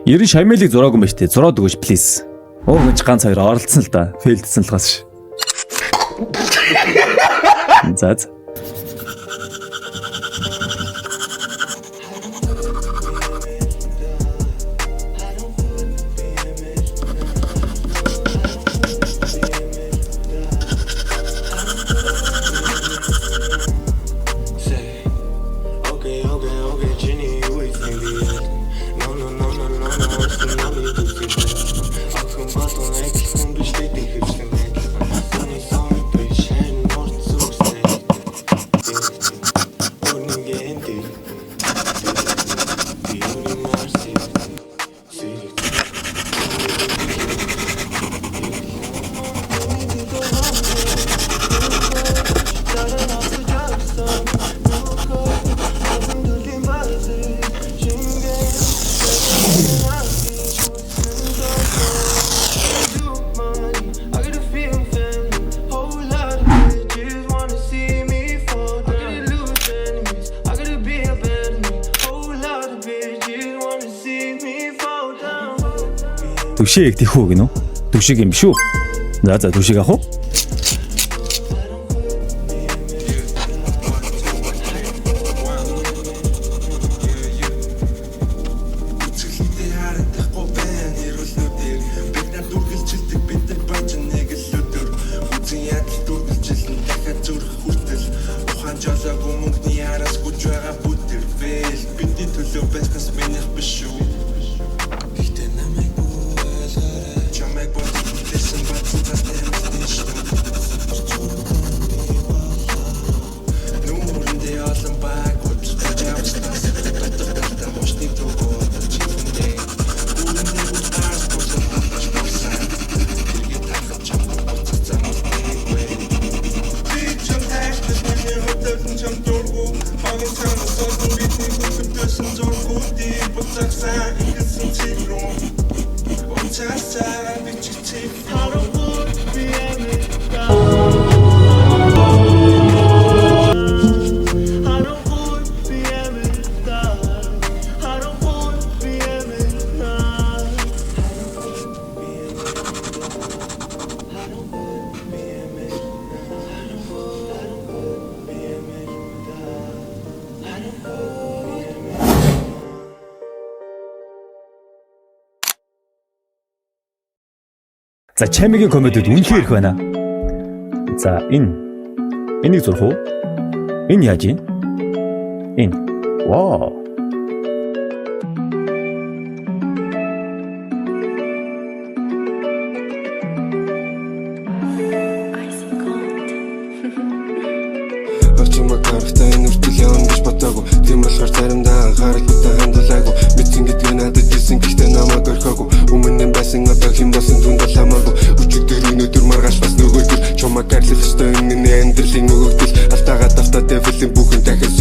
90 шаймелыг зураагүй юм ба штэ. Зураад өгөөч please. Оо гэнч ганц хоёр оролцсон л да. Фейлдсэн л гас ш. За. Түшиг тийхүү гинөө. Түшиг юм шүү. За түшиг авах уу? За чамигийн комедид үнэхээр их байна. За энийг зурх уу? Энэ яаж юм? Энэ. Вау. Очимаг харахтай нүртэл явна гэж бодоагүй. Тийм болохоор заримдаа анхааралтай хандуулаагүй. Мэдсэн гэдгээ надад хэлсэн гэхдээ намайг орхиагүй. Өмнө нь байсан одоо хэн болсон түндэл хамаагүй. Өчигдөр өнөөдөр маргааш бас нөгөөдөр чамайг гарлах ёстой энэ амьдралын өгөгдөл. Алтаага давтаа дэвлэн бүхэн дахин